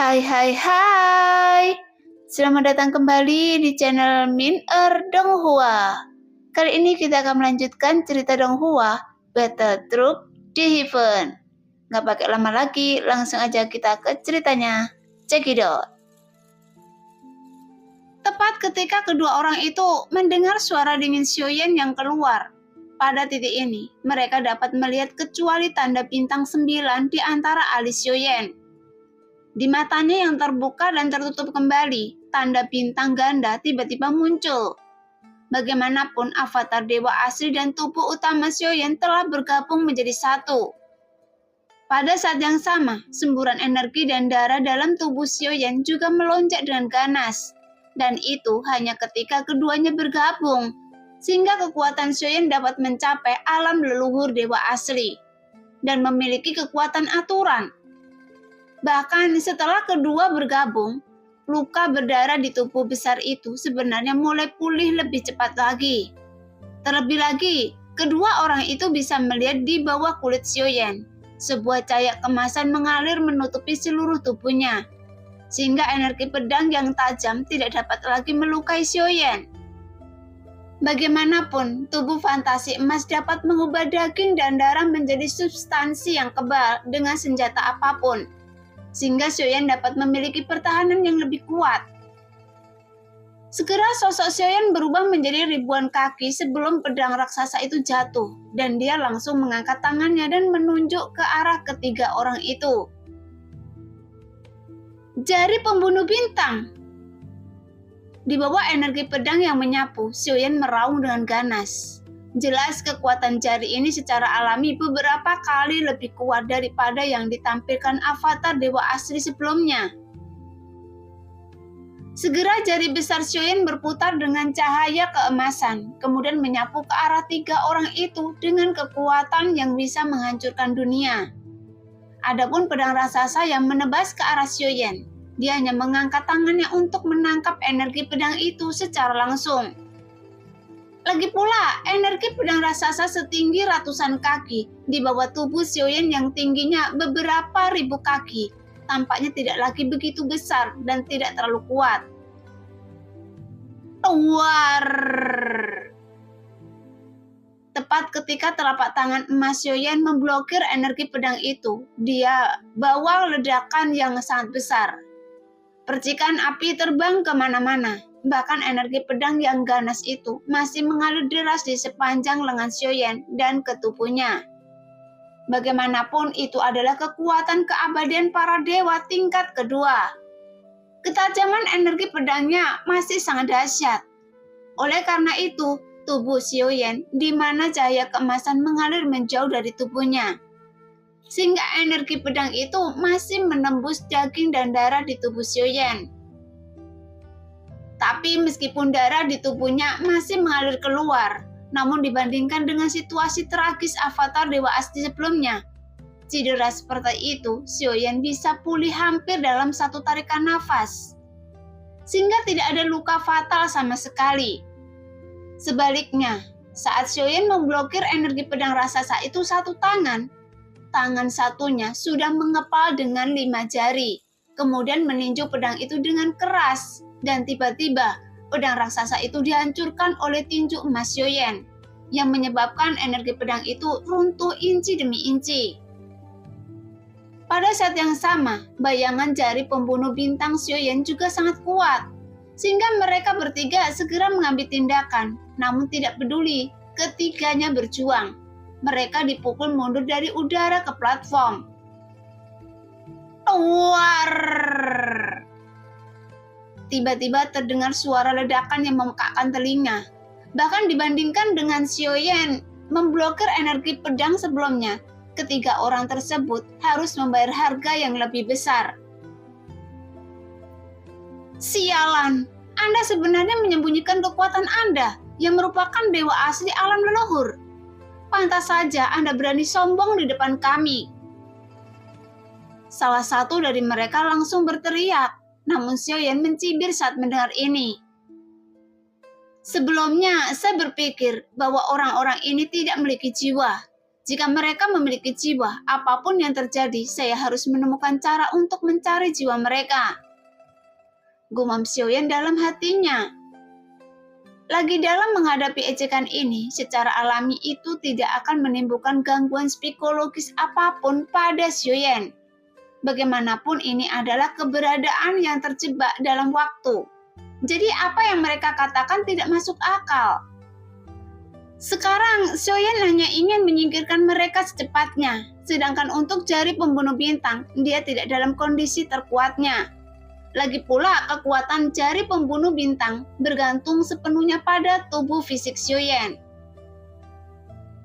Hai hai hai. Selamat datang kembali di channel Min Donghua. Kali ini kita akan melanjutkan cerita Donghua Battle Troop di Heaven. Nggak pakai lama lagi, langsung aja kita ke ceritanya. Cekidot. Tepat ketika kedua orang itu mendengar suara dingin Xiaoyan yang keluar. Pada titik ini, mereka dapat melihat kecuali tanda bintang 9 di antara alis Xiaoyan. Di matanya yang terbuka dan tertutup kembali, tanda bintang ganda tiba-tiba muncul. Bagaimanapun, avatar dewa asli dan tubuh utama Xiaoyan telah bergabung menjadi satu. Pada saat yang sama, semburan energi dan darah dalam tubuh Xiaoyan juga melonjak dengan ganas. Dan itu hanya ketika keduanya bergabung, sehingga kekuatan Xiaoyan dapat mencapai alam leluhur dewa asli dan memiliki kekuatan aturan. Bahkan setelah kedua bergabung, luka berdarah di tubuh besar itu sebenarnya mulai pulih lebih cepat lagi. Terlebih lagi, kedua orang itu bisa melihat di bawah kulit Xiaoyan. Sebuah cahaya kemasan mengalir menutupi seluruh tubuhnya, sehingga energi pedang yang tajam tidak dapat lagi melukai Xiaoyan. Bagaimanapun, tubuh fantasi emas dapat mengubah daging dan darah menjadi substansi yang kebal dengan senjata apapun, sehingga Xiaoyan dapat memiliki pertahanan yang lebih kuat. Segera sosok Xiaoyan berubah menjadi ribuan kaki sebelum pedang raksasa itu jatuh, dan dia langsung mengangkat tangannya dan menunjuk ke arah ketiga orang itu. Jari pembunuh bintang. Di bawah energi pedang yang menyapu, Xiaoyan meraung dengan ganas. Jelas kekuatan jari ini secara alami beberapa kali lebih kuat daripada yang ditampilkan avatar dewa asli sebelumnya. Segera jari besar Xiaoyan berputar dengan cahaya keemasan, kemudian menyapu ke arah tiga orang itu dengan kekuatan yang bisa menghancurkan dunia. Adapun pedang raksasa yang menebas ke arah Xiaoyan, dia hanya mengangkat tangannya untuk menangkap energi pedang itu secara langsung. Lagi pula, energi pedang raksasa setinggi ratusan kaki di bawah tubuh Xiaoyan yang tingginya beberapa ribu kaki tampaknya tidak lagi begitu besar dan tidak terlalu kuat. War! Tepat ketika telapak tangan emas Xiaoyan memblokir energi pedang itu, dia bawa ledakan yang sangat besar. Percikan api terbang kemana-mana. Bahkan energi pedang yang ganas itu masih mengalir deras di sepanjang lengan Xiaoyan dan ke tubuhnya. Bagaimanapun itu adalah kekuatan keabadian para dewa tingkat kedua. Ketajaman energi pedangnya masih sangat dahsyat. Oleh karena itu, tubuh Xiaoyan di mana cahaya keemasan mengalir menjauh dari tubuhnya, sehingga energi pedang itu masih menembus daging dan darah di tubuh Xiaoyan. Tapi meskipun darah di tubuhnya masih mengalir keluar, namun dibandingkan dengan situasi tragis avatar dewa asli sebelumnya, cedera seperti itu, Xiaoyan bisa pulih hampir dalam satu tarikan nafas, sehingga tidak ada luka fatal sama sekali. Sebaliknya, saat Xiaoyan memblokir energi pedang raksasa itu satu tangan satunya sudah mengepal dengan 5 jari, kemudian meninju pedang itu dengan keras, dan tiba-tiba pedang raksasa itu dihancurkan oleh tinju emas Xiaoyan, yang menyebabkan energi pedang itu runtuh inci demi inci. Pada saat yang sama, bayangan jari pembunuh bintang Xiaoyan juga sangat kuat, sehingga mereka bertiga segera mengambil tindakan, namun tidak peduli, ketiganya berjuang. Mereka dipukul mundur dari udara ke platform. War! Tiba-tiba terdengar suara ledakan yang memekakkan telinga. Bahkan dibandingkan dengan Xiaoyan memblokir energi pedang sebelumnya, ketiga orang tersebut harus membayar harga yang lebih besar. Sialan, Anda sebenarnya menyembunyikan kekuatan Anda yang merupakan dewa asli alam leluhur. Pantas saja Anda berani sombong di depan kami. Salah satu dari mereka langsung berteriak, namun Xiaoyan mencibir saat mendengar ini. Sebelumnya, saya berpikir bahwa orang-orang ini tidak memiliki jiwa. Jika mereka memiliki jiwa, apapun yang terjadi, saya harus menemukan cara untuk mencari jiwa mereka. Gumam Xiaoyan dalam hatinya. Lagi dalam menghadapi ejekan ini, secara alami itu tidak akan menimbulkan gangguan psikologis apapun pada Xiaoyan. Bagaimanapun ini adalah keberadaan yang terjebak dalam waktu. Jadi apa yang mereka katakan tidak masuk akal. Sekarang, Xiaoyan hanya ingin menyingkirkan mereka secepatnya. Sedangkan untuk jari pembunuh bintang, dia tidak dalam kondisi terkuatnya. Lagi pula, kekuatan jari pembunuh bintang bergantung sepenuhnya pada tubuh fisik Xiaoyan.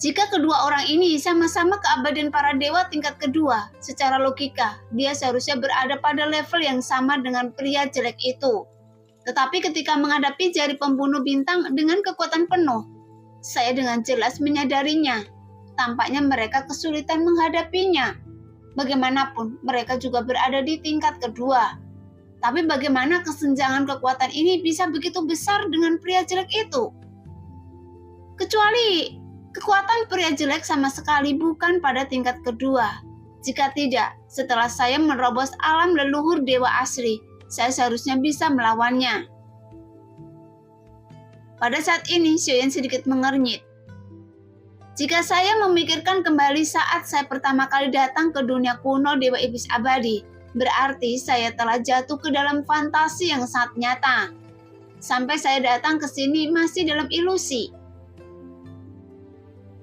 Jika kedua orang ini sama-sama keabadian para dewa tingkat kedua, secara logika, dia seharusnya berada pada level yang sama dengan pria jelek itu. Tetapi ketika menghadapi jari pembunuh bintang dengan kekuatan penuh, saya dengan jelas menyadarinya. Tampaknya mereka kesulitan menghadapinya. Bagaimanapun, mereka juga berada di tingkat kedua. Tapi bagaimana kesenjangan kekuatan ini bisa begitu besar dengan pria jelek itu? Kecuali kekuatan pria jelek sama sekali bukan pada tingkat kedua. Jika tidak, setelah saya menerobos alam leluhur dewa asli, saya seharusnya bisa melawannya. Pada saat ini, Xiaoyan sedikit mengernyit. Jika saya memikirkan kembali saat saya pertama kali datang ke dunia kuno Dewa Iblis Abadi, berarti saya telah jatuh ke dalam fantasi yang sangat nyata. Sampai saya datang ke sini masih dalam ilusi.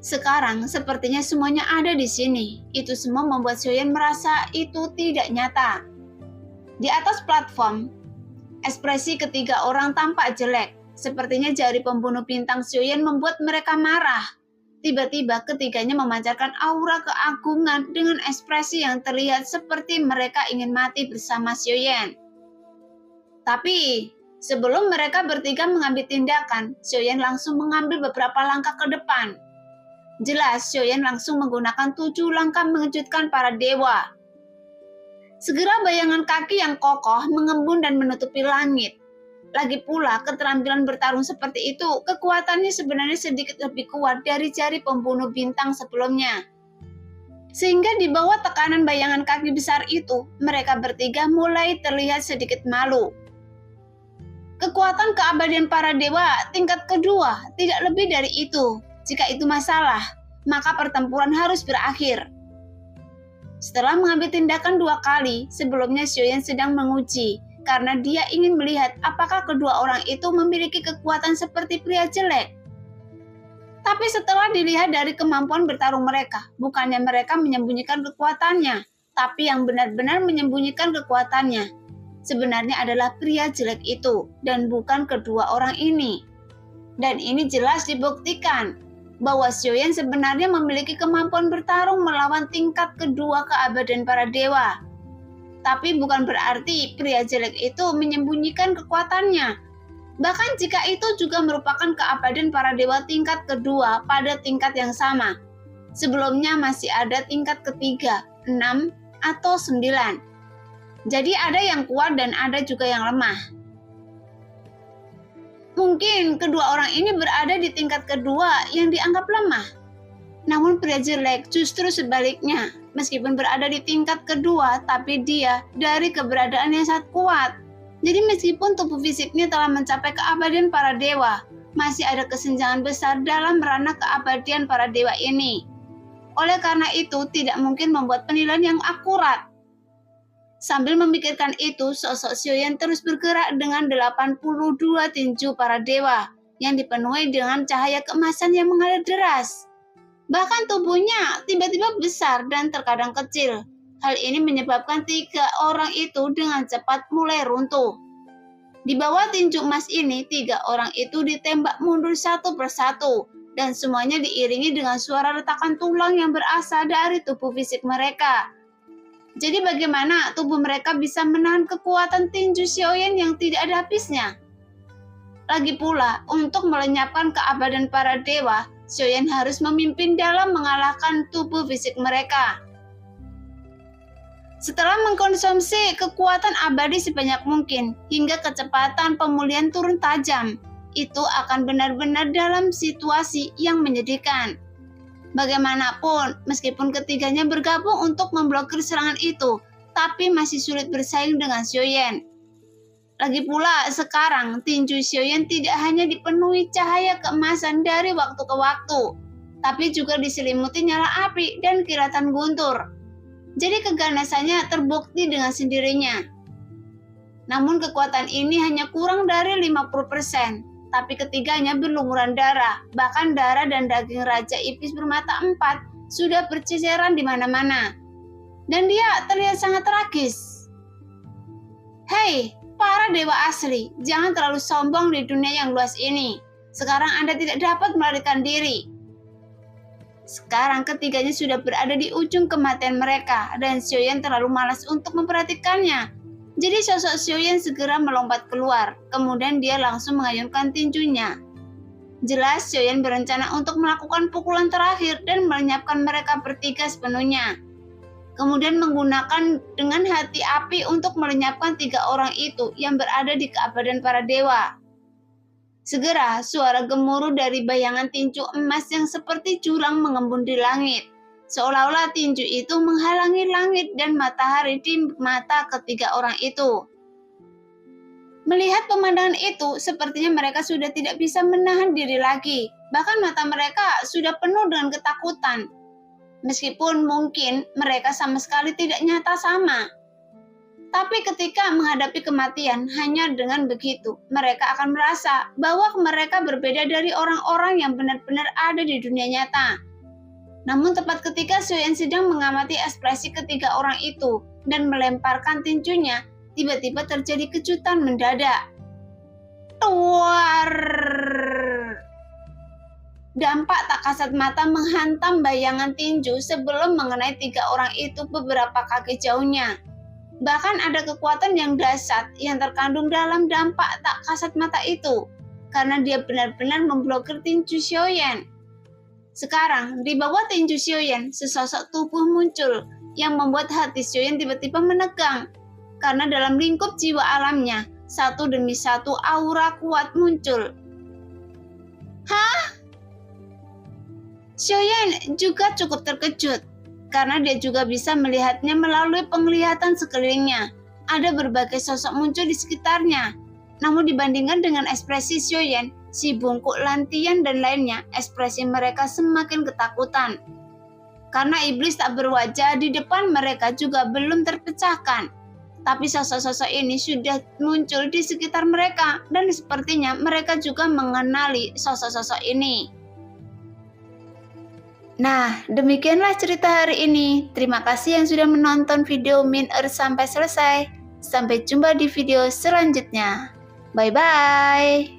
Sekarang, sepertinya semuanya ada di sini. Itu semua membuat Xiaoyan merasa itu tidak nyata. Di atas platform, ekspresi ketiga orang tampak jelek. Sepertinya jari pembunuh bintang Xiaoyan membuat mereka marah. Tiba-tiba ketiganya memancarkan aura keagungan dengan ekspresi yang terlihat seperti mereka ingin mati bersama Xiaoyan. Tapi, sebelum mereka bertiga mengambil tindakan, Xiaoyan langsung mengambil beberapa langkah ke depan. Jelas, Xiaoyan langsung menggunakan 7 langkah mengejutkan para dewa. Segera bayangan kaki yang kokoh mengembun dan menutupi langit. Lagi pula, keterampilan bertarung seperti itu, kekuatannya sebenarnya sedikit lebih kuat dari jari pembunuh bintang sebelumnya. Sehingga di bawah tekanan bayangan kaki besar itu, mereka bertiga mulai terlihat sedikit malu. Kekuatan keabadian para dewa tingkat kedua tidak lebih dari itu. Jika itu masalah, maka pertempuran harus berakhir. Setelah mengambil tindakan 2 kali, sebelumnya Xiaoyan sedang menguji, karena dia ingin melihat apakah kedua orang itu memiliki kekuatan seperti pria jelek. Tapi setelah dilihat dari kemampuan bertarung mereka, bukannya mereka menyembunyikan kekuatannya, tapi yang benar-benar menyembunyikan kekuatannya sebenarnya adalah pria jelek itu, dan bukan kedua orang ini. Dan ini jelas dibuktikan bahwa Xiaoyan sebenarnya memiliki kemampuan bertarung melawan tingkat kedua keabadian para dewa. Tapi bukan berarti pria jelek itu menyembunyikan kekuatannya. Bahkan jika itu juga merupakan keabadian para dewa tingkat kedua pada tingkat yang sama. Sebelumnya masih ada tingkat ketiga, 6, atau 9. Jadi ada yang kuat dan ada juga yang lemah. Mungkin kedua orang ini berada di tingkat kedua yang dianggap lemah. Namun pria jelek justru sebaliknya. Meskipun berada di tingkat kedua, tapi dia dari keberadaan yang sangat kuat. Jadi meskipun tubuh fisiknya telah mencapai keabadian para dewa, masih ada kesenjangan besar dalam ranah keabadian para dewa ini. Oleh karena itu, tidak mungkin membuat penilaian yang akurat. Sambil memikirkan itu, sosok Xiaoyan terus bergerak dengan 82 tinju para dewa yang dipenuhi dengan cahaya keemasan yang mengalir deras. Bahkan tubuhnya tiba-tiba besar dan terkadang kecil. Hal ini menyebabkan 3 orang itu dengan cepat mulai runtuh. Di bawah tinju emas ini, 3 orang itu ditembak mundur satu persatu, dan semuanya diiringi dengan suara retakan tulang yang berasal dari tubuh fisik mereka. Jadi bagaimana tubuh mereka bisa menahan kekuatan tinju Xiaoyan yang tidak ada habisnya? Lagi pula, untuk melenyapkan keabadian para dewa, Xiaoyan harus memimpin dalam mengalahkan tubuh fisik mereka. Setelah mengkonsumsi kekuatan abadi sebanyak mungkin, hingga kecepatan pemulihan turun tajam, itu akan benar-benar dalam situasi yang menyedihkan. Bagaimanapun, meskipun ketiganya bergabung untuk memblokir serangan itu, tapi masih sulit bersaing dengan Xiaoyan. Lagi pula, sekarang tinju Xiaoyan tidak hanya dipenuhi cahaya keemasan dari waktu ke waktu, tapi juga diselimuti nyala api dan kilatan guntur. Jadi keganasannya terbukti dengan sendirinya. Namun kekuatan ini hanya kurang dari 50%, tapi ketiganya berlumuran darah, bahkan darah dan daging Raja Iblis bermata 4 sudah berceceran di mana-mana. Dan dia terlihat sangat tragis. Hei, para dewa asli, jangan terlalu sombong di dunia yang luas ini. Sekarang Anda tidak dapat melarikan diri. Sekarang ketiganya sudah berada di ujung kematian mereka, dan Xiaoyan terlalu malas untuk memperhatikannya. Jadi sosok Xiaoyan segera melompat keluar, kemudian dia langsung mengayunkan tinjunya. Jelas Xiaoyan berencana untuk melakukan pukulan terakhir dan melenyapkan mereka bertiga sepenuhnya. Kemudian menggunakan dengan hati api untuk melenyapkan 3 orang itu yang berada di keabadian para dewa. Segera suara gemuruh dari bayangan tinju emas yang seperti jurang mengembun di langit. Seolah-olah tinju itu menghalangi langit dan matahari di mata ketiga orang itu. Melihat pemandangan itu, sepertinya mereka sudah tidak bisa menahan diri lagi. Bahkan mata mereka sudah penuh dengan ketakutan. Meskipun mungkin mereka sama sekali tidak nyata sama. Tapi ketika menghadapi kematian, hanya dengan begitu, mereka akan merasa bahwa mereka berbeda dari orang-orang yang benar-benar ada di dunia nyata. Namun tepat ketika Xiaoyan sedang mengamati ekspresi ketiga orang itu dan melemparkan tinjunya, tiba-tiba terjadi kejutan mendadak. Tuar! Dampak tak kasat mata menghantam bayangan tinju sebelum mengenai 3 orang itu beberapa kaki jauhnya. Bahkan ada kekuatan yang dahsyat yang terkandung dalam dampak tak kasat mata itu, karena dia benar-benar memblokir tinju Xiaoyan. Sekarang, di bawah tinju Xiaoyan, sesosok tubuh muncul yang membuat hati Xiaoyan tiba-tiba menegang, karena dalam lingkup jiwa alamnya, satu demi satu aura kuat muncul. Hah? Xiaoyan juga cukup terkejut, karena dia juga bisa melihatnya melalui penglihatan sekelilingnya. Ada berbagai sosok muncul di sekitarnya. Namun dibandingkan dengan ekspresi Xiaoyan, si bungkuk lantian dan lainnya, ekspresi mereka semakin ketakutan. Karena iblis tak berwajah di depan mereka juga belum terpecahkan. Tapi sosok-sosok ini sudah muncul di sekitar mereka, dan sepertinya mereka juga mengenali sosok-sosok ini. Nah, demikianlah cerita hari ini. Terima kasih yang sudah menonton video Min Earth sampai selesai. Sampai jumpa di video selanjutnya. Bye-bye.